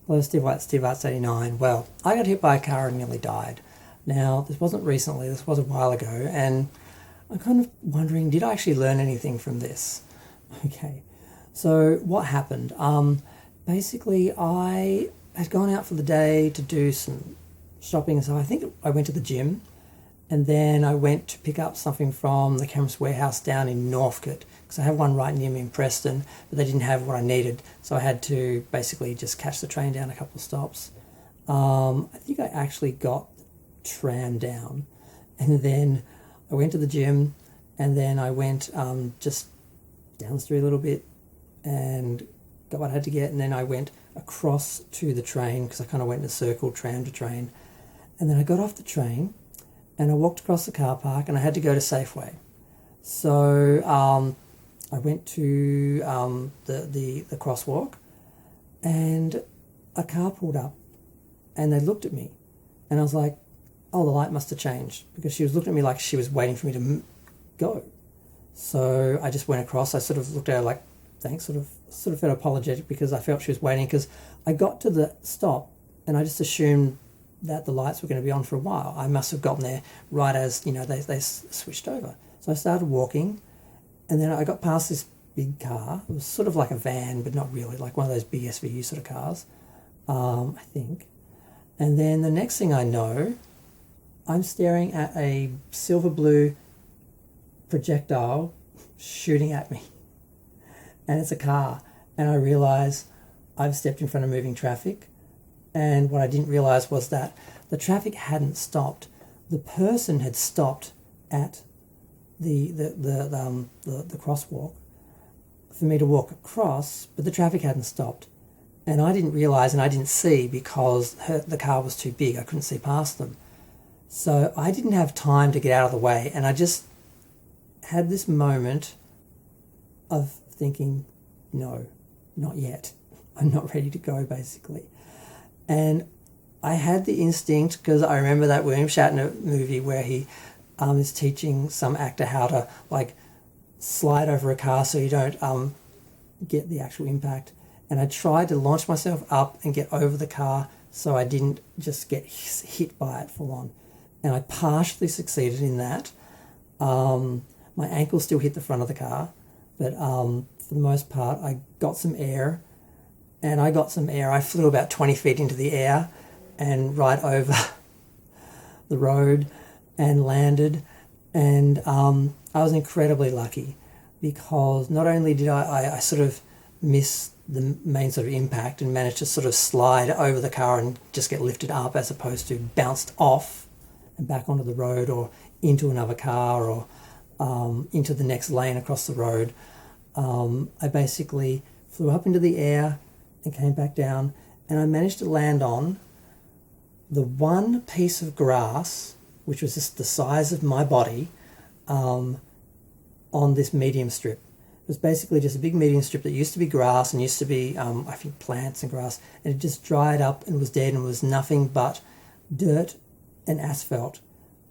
Hello, Steve White, Steve Arts 89. Well, I got hit by a car and nearly died. Now, this wasn't recently, this was a while ago, and I'm kind of wondering, did I actually learn anything from this? Okay, so what happened? Basically, I had gone out for the day to do some shopping, so I think I went to the gym, and then I went to pick up something from the Chemist Warehouse down in Northcote, because I have one right near me in Preston, but they didn't have what I needed, so I had to basically just catch the train down a couple of stops. I think I actually got the tram down, and then I went to the gym, and then I went just down the street a little bit and got what I had to get, and then I went across to the train because I kind of went in a circle, tram to train, and then I got off the train and I walked across the car park and I had to go to Safeway. So I went to the crosswalk, and a car pulled up and they looked at me, and I was like, oh, the light must have changed, because she was looking at me like she was waiting for me to go. So I just went across. I sort of looked at her like, thanks, sort of felt apologetic because I felt she was waiting, because I got to the stop and I just assumed that the lights were going to be on for a while. I must have gotten there right as, they switched over. So I started walking, and then I got past this big car. It was sort of like a van, but not really, like one of those big SVU sort of cars, I think. And then the next thing I know, I'm staring at a silver blue projectile shooting at me, and it's a car, and I realise I've stepped in front of moving traffic. And what I didn't realise was that the traffic hadn't stopped. The person had stopped at the crosswalk for me to walk across, but the traffic hadn't stopped. And I didn't realise, and I didn't see, because the car was too big. I couldn't see past them. So I didn't have time to get out of the way, and I just had this moment of thinking, no, not yet. I'm not ready to go, basically. And I had the instinct, because I remember that William Shatner movie where he is teaching some actor how to slide over a car so you don't get the actual impact. And I tried to launch myself up and get over the car so I didn't just get hit by it full on. And I partially succeeded in that. My ankle still hit the front of the car, but for the most part I got some air. And I got some air. I flew about 20 feet into the air and right over the road and landed. And I was incredibly lucky, because not only did I sort of miss the main sort of impact and managed to sort of slide over the car and just get lifted up, as opposed to bounced off and back onto the road or into another car or into the next lane across the road. I basically flew up into the air and came back down, and I managed to land on the one piece of grass, which was just the size of my body, on this medium strip. It was basically just a big medium strip that used to be grass and used to be, I think, plants and grass, and it just dried up and was dead and was nothing but dirt and asphalt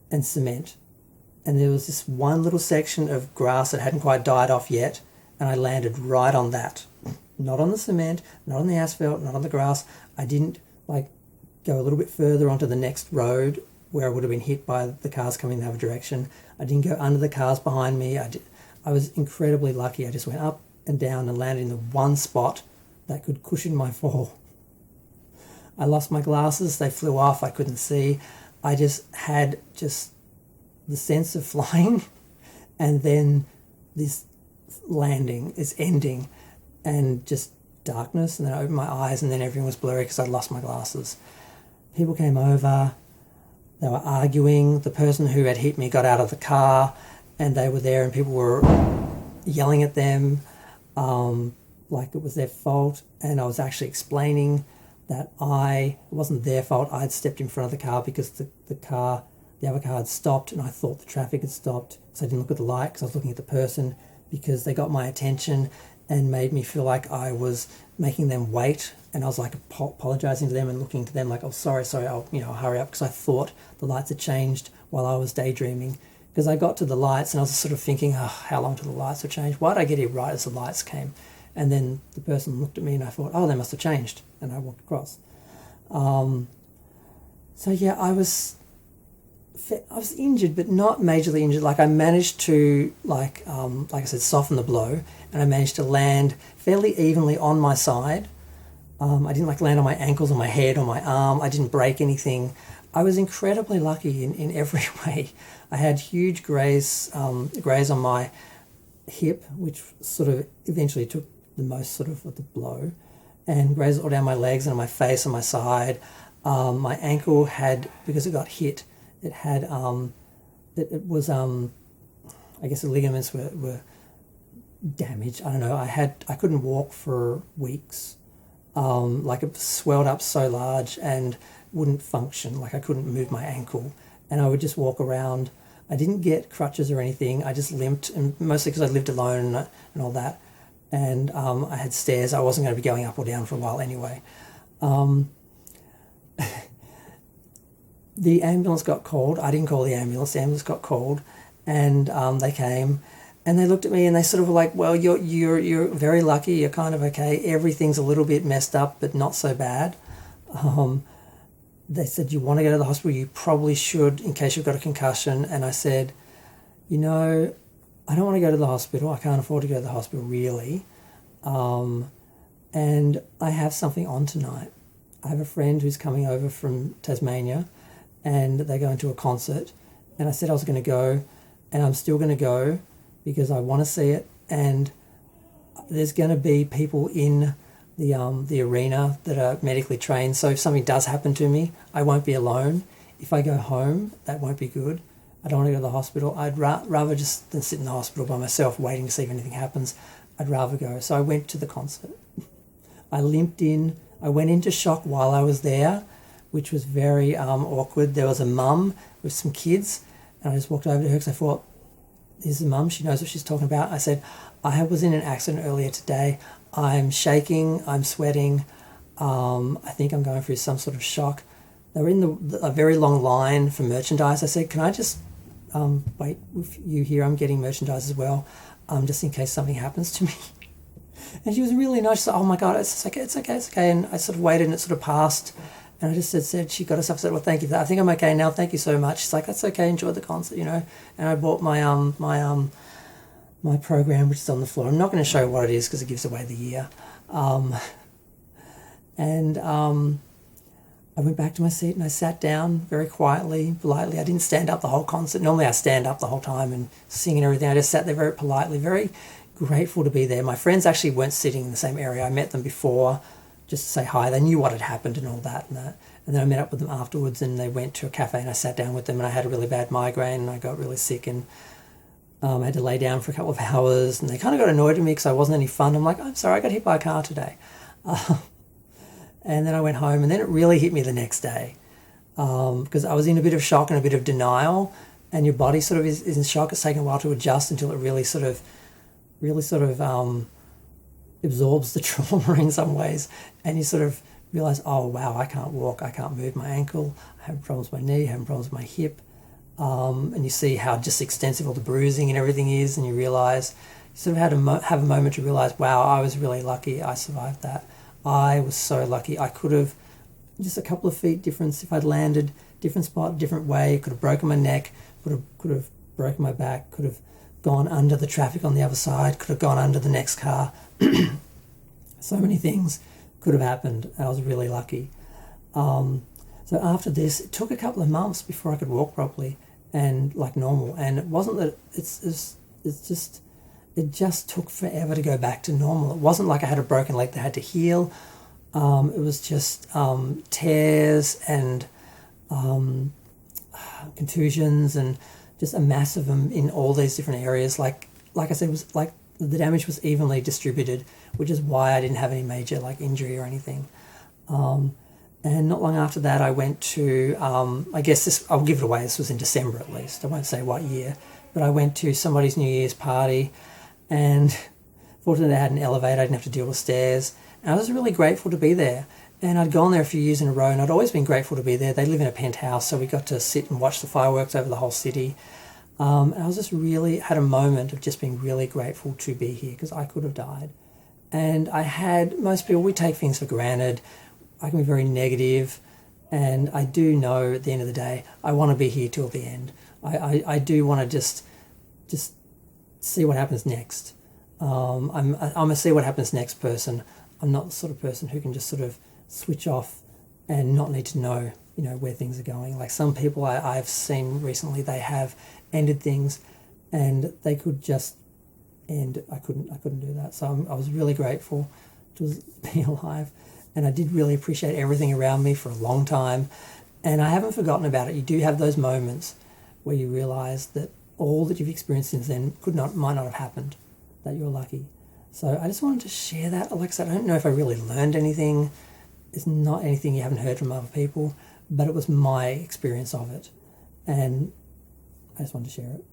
and cement. And there was this one little section of grass that hadn't quite died off yet, and I landed right on that. Not on the cement, not on the asphalt, not on the grass. I didn't go a little bit further onto the next road where I would have been hit by the cars coming the other direction. I didn't go under the cars behind me. I was incredibly lucky. I just went up and down and landed in the one spot that could cushion my fall. I lost my glasses. They flew off. I couldn't see. I just had the sense of flying, and then this landing is ending, and just darkness, and then I opened my eyes, and then everything was blurry because I'd lost my glasses. People came over, they were arguing. The person who had hit me got out of the car, and they were there, and people were yelling at them like it was their fault, and I was actually explaining that it wasn't their fault. I'd stepped in front of the car because the other car had stopped, and I thought the traffic had stopped, so I didn't look at the light because I was looking at the person, because they got my attention and made me feel like I was making them wait, and I was apologising to them and looking to them like, oh, sorry, I'll hurry up, because I thought the lights had changed while I was daydreaming. Because I got to the lights and I was sort of thinking, oh, how long till the lights will change? Why did I get here right as the lights came? And then the person looked at me and I thought, oh, they must have changed. And I walked across. So yeah, I was injured, but not majorly injured. Like I managed to, like I said, soften the blow, and I managed to land fairly evenly on my side. I didn't like land on my ankles or my head or my arm. I didn't break anything. I was incredibly lucky in every way. I had huge graze on my hip, which sort of eventually took the most sort of the blow, and grazed all down my legs and on my face and my side. My ankle had, because it got hit, it had it was I guess the ligaments were damaged. I don't know. I couldn't walk for weeks. Like it swelled up so large and wouldn't function. Like I couldn't move my ankle, and I would just walk around. I didn't get crutches or anything. I just limped, and mostly because I lived alone and all that. And I had stairs. I wasn't going to be going up or down for a while anyway. The ambulance got called. I didn't call the ambulance. The ambulance got called, and they came, and they looked at me and they sort of were like, "Well, you're very lucky. You're kind of okay. Everything's a little bit messed up, but not so bad." They said, "You want to go to the hospital? You probably should, in case you've got a concussion." And I said, "I don't want to go to the hospital. I can't afford to go to the hospital, really. And I have something on tonight. I have a friend who's coming over from Tasmania, and they're going to a concert. And I said I was going to go, and I'm still going to go because I want to see it. And there's going to be people in the arena that are medically trained. So if something does happen to me, I won't be alone. If I go home, that won't be good. I don't want to go to the hospital. I'd rather just than sit in the hospital by myself waiting to see if anything happens. I'd rather go." So I went to the concert. I limped in. I went into shock while I was there, which was very awkward. There was a mum with some kids, and I just walked over to her because I thought, here's the mum. She knows what she's talking about. I said, "I was in an accident earlier today. I'm shaking. I'm sweating. I think I'm going through some sort of shock." They were in a very long line for merchandise. I said, "Can I just wait with you here? I'm getting merchandise as well, just in case something happens to me." And she was really nice. She said, "Oh my God, it's okay. And I sort of waited, and it sort of passed. And I just said she got herself, said, "Well, thank you for that. I think I'm okay now. Thank you so much." She's like, "That's okay. Enjoy the concert, you know." And I bought my program, which is on the floor. I'm not going to show what it is because it gives away the year. I went back to my seat and I sat down very quietly, politely. I didn't stand up the whole concert. Normally I stand up the whole time and sing and everything. I just sat there very politely, very grateful to be there. My friends actually weren't sitting in the same area. I met them before just to say hi. They knew what had happened and all that. And then I met up with them afterwards, and they went to a cafe and I sat down with them, and I had a really bad migraine and I got really sick, and I had to lay down for a couple of hours, and they kind of got annoyed with me because I wasn't any fun. I'm like, "I'm sorry, I got hit by a car today." And then I went home, and then it really hit me the next day because I was in a bit of shock and a bit of denial, and your body sort of is in shock. It's taken a while to adjust until it really sort of absorbs the trauma in some ways, and you sort of realize, oh wow, I can't walk, I can't move my ankle, I have problems with my knee, I have problems with my hip, and you see how just extensive all the bruising and everything is, and you realize, you sort of had have a moment to realize, wow, I was really lucky I survived that. I was so lucky. I could have, just a couple of feet difference, if I'd landed different spot, different way, could have broken my neck, could have broken my back, could have gone under the traffic on the other side, could have gone under the next car. So many things could have happened. I was really lucky. So after this, it took a couple of months before I could walk properly and like normal. And it wasn't that it just took forever to go back to normal. It wasn't like I had a broken leg that had to heal. It was just tears and contusions and just a mass of them in all these different areas. Like I said, it was like the damage was evenly distributed, which is why I didn't have any major like injury or anything. And not long after that, I went to, I guess this, I'll give it away, this was in December at least, I won't say what year, but I went to somebody's New Year's party, and fortunately I had an elevator, I didn't have to deal with stairs, and I was really grateful to be there. And I'd gone there a few years in a row, and I'd always been grateful to be there. They live in a penthouse, so we got to sit and watch the fireworks over the whole city. And I was just really, had a moment of just being really grateful to be here, because I could have died. And most people, we take things for granted. I can be very negative, and I do know at the end of the day, I want to be here till the end. I do want to just see what happens next. I'm a see what happens next person. I'm not the sort of person who can just sort of switch off and not need to know, where things are going. Like some people I've seen recently, they have ended things and they could just end. I couldn't do that. So I was really grateful to be alive, and I did really appreciate everything around me for a long time, and I haven't forgotten about it. You do have those moments where you realise that all that you've experienced since then might not have happened, that you're lucky. So I just wanted to share that. Like I said, I don't know if I really learned anything. It's not anything you haven't heard from other people, but it was my experience of it, and I just wanted to share it.